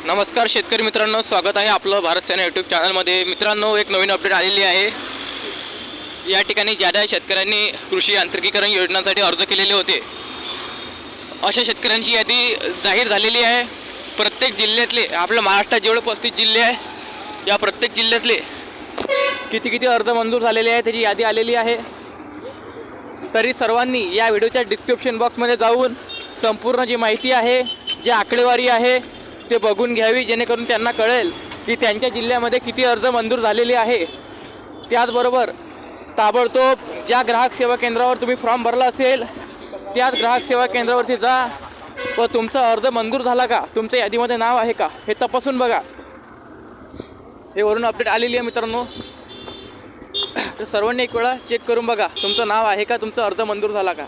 नमस्कार शेतकरी मित्रांनो, स्वागत आहे आपलं भारत सेना यूट्यूब चॅनलमध्ये। मित्रांनो, एक नवीन अपडेट आलेली आहे। या ठिकाणी ज्यादा शेतकऱ्यांनी कृषी यांत्रिकीकरण योजनांसाठी अर्ज केलेले होते, अशा शेतकऱ्यांची यादी जाहीर झालेली आहे। प्रत्येक जिल्ह्यातले, आपल्या महाराष्ट्रात जेवढे 35 जिल्हे आहे, या प्रत्येक जिल्ह्यातले किती अर्ज मंजूर झालेले आहे त्याची यादी आलेली आहे। तरी सर्वांनी या व्हिडिओच्या डिस्क्रिप्शन बॉक्समध्ये जाऊन संपूर्ण जी माहिती आहे, जी आकडेवारी आहे ते बघून घ्यावी, जेणेकरून त्यांना कळेल की त्यांच्या जिल्ह्यामध्ये किती अर्ज मंजूर झालेले आहे। त्याचबरोबर ताबडतोब ज्या ग्राहक सेवा केंद्रावर तुम्ही फॉर्म भरला असेल, त्याच ग्राहक सेवा केंद्रावरती जा व तुमचा अर्ज मंजूर झाला का, तुमच्या यादीमध्ये नाव आहे का हे तपासून बघा। हे वरून अपडेट आलेली आहे मित्रांनो, तर सर्वांनी एक वेळा चेक करून बघा तुमचं नाव आहे का, तुमचा अर्ज मंजूर झाला का।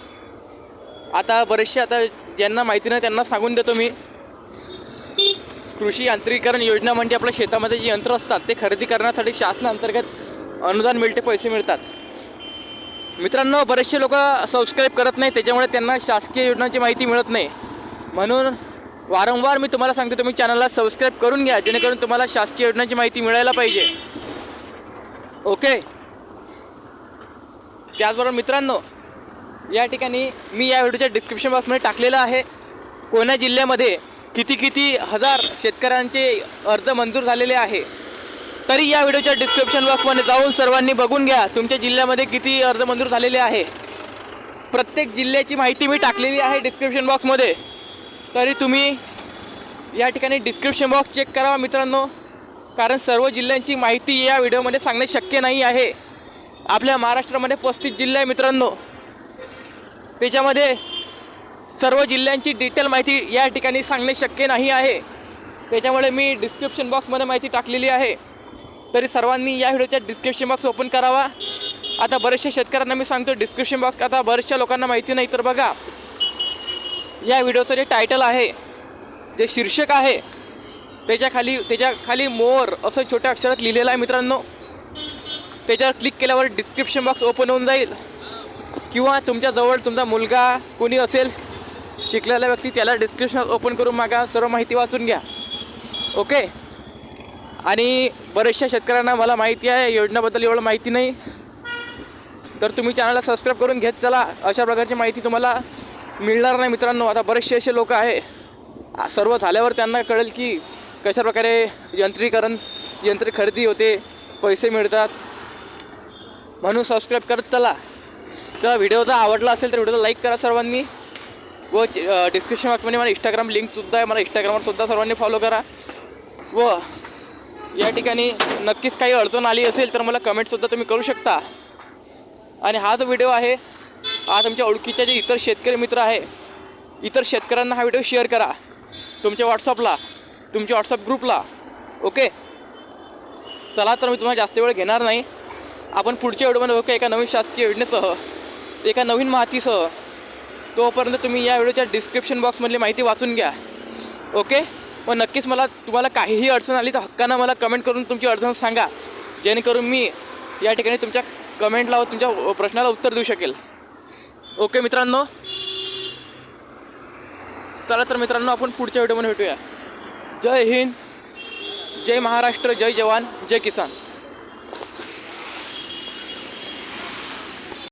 आता बरेचसे ज्यांना माहिती नाही त्यांना सांगून देतो मी। कृषी यांत्रिकीकरण योजना म्हणजे आपल्या शेतामध्ये जी यंत्र असतात ते खरेदी करण्यासाठी शासनाअंतर्गत अनुदान मिळते, पैसे मिळतात। मित्रांनो, बरेचसे लोक सबस्क्राईब करत नाही, त्याच्यामुळे त्यांना शासकीय योजनांची माहिती मिळत नाही। म्हणून वारंवार मी तुम्हाला सांगतो, तुम्ही चॅनलला सबस्क्राईब करून घ्या, जेणेकरून तुम्हाला शासकीय योजनांची माहिती मिळायला पाहिजे। ओके। त्याचबरोबर मित्रांनो, या ठिकाणी मी या व्हिडिओच्या डिस्क्रिप्शन बॉक्समध्ये टाकलेलं आहे कोण्या जिल्ह्यामध्ये किती हजार शेतकऱ्यांचे अर्ज मंजूर झालेले आहे। तरी या व्हिडिओच्या डिस्क्रिप्शन बॉक्समध्ये जाऊन सर्वांनी बघून घ्या तुमच्या जिल्ह्यामध्ये किती अर्ज मंजूर झालेले आहे। प्रत्येक जिल्ह्याची माहिती मी टाकलेली आहे डिस्क्रिप्शन बॉक्समध्ये, तरी तुम्ही या ठिकाणी डिस्क्रिप्शन बॉक्स चेक करावा मित्रांनो, कारण सर्व जिल्ह्यांची माहिती या व्हिडिओमध्ये सांगणे शक्य नाही आहे। आपल्या महाराष्ट्रामध्ये 35 जिल्हे आहे मित्रांनो, त्याच्यामध्ये सर्व जिल्ह्यांची डिटेल माहिती या ठिकाणी सांगणे शक्य नाही आहे, त्याच्यामुळे मी डिस्क्रिप्शन बॉक्समध्ये माहिती टाकलेली आहे। तरी सर्वांनी या व्हिडिओच्या डिस्क्रिप्शन बॉक्स ओपन करावा। आता बरेचशा शेतकऱ्यांना मी सांगतो डिस्क्रिप्शन बॉक्स, आता बरेचशा लोकांना माहिती नाही, तर बघा या व्हिडिओचं जे टायटल आहे, जे शीर्षक आहे, त्याच्या खाली मोर असं छोट्या अक्षरात लिहिलेलं आहे मित्रांनो। त्याच्यावर क्लिक केल्यावर डिस्क्रिप्शन बॉक्स ओपन होऊन जाईल, किंवा तुमच्याजवळ तुमचा मुलगा कोणी असेल शिकलेला व्यक्ती, त्याला डिस्क्रिप्शन ओपन करून मागा, सर्व माहिती वाचून घ्या। ओके। आणि बरेचशा शेतकऱ्यांना मला माहिती आहे योजनेबद्दल एवढं माहिती नाही, तर तुम्ही चॅनलला सबस्क्राईब करून घेत चला, अशा प्रकारची माहिती तुम्हाला मिळणार नाही मित्रांनो। आता बरेचसे असे लोक आहे, सर्व झाल्यावर त्यांना कळेल की कशा प्रकारे यंत्र खरेदी होते, पैसे मिळतात, म्हणून सबस्क्राईब करत चला। तर व्हिडिओ जर आवडला असेल तर व्हिडिओला लाईक करा सर्वांनी, व डिस्क्रिप्शन बॉक्समध्ये मला इंस्टाग्राम लिंकसुद्धा आहे, मला इंस्टाग्रामवरसुद्धा सर्वांनी फॉलो करा। व या ठिकाणी नक्कीच काही अडचण आली असेल तर मला कमेंटसुद्धा तुम्ही करू शकता। आणि हा जो व्हिडिओ आहे, आज आमच्या ओळखीचे जे इतर शेतकरी मित्र आहे, इतर शेतकऱ्यांना हा व्हिडिओ शेअर करा तुमच्या व्हॉट्सअपला, तुमच्या व्हॉट्सअप ग्रुपला। ओके। चला, तर मी तुम्हाला जास्त वेळ घेणार नाही, आपण पुढच्या व्हिडिओमध्ये बघू एका नवीन शासकीय योजनेसह, एका नवीन माहितीसह। तोपर्यंत तुम्ही या व्हिडिओच्या डिस्क्रिप्शन बॉक्समधली माहिती वाचून घ्या। ओके। पण नक्कीच तुम्हाला काहीही अडचण आली तर हक्कानं मला कमेंट करून तुमची अडचण सांगा, जेणेकरून मी या ठिकाणी तुमच्या कमेंटला व तुमच्या प्रश्नाला उत्तर देऊ शकेल। ओके मित्रांनो, चला तर मित्रांनो, आपण पुढच्या व्हिडिओमध्ये भेटूया। जय हिंद, जय महाराष्ट्र, जय जवान, जय किसान।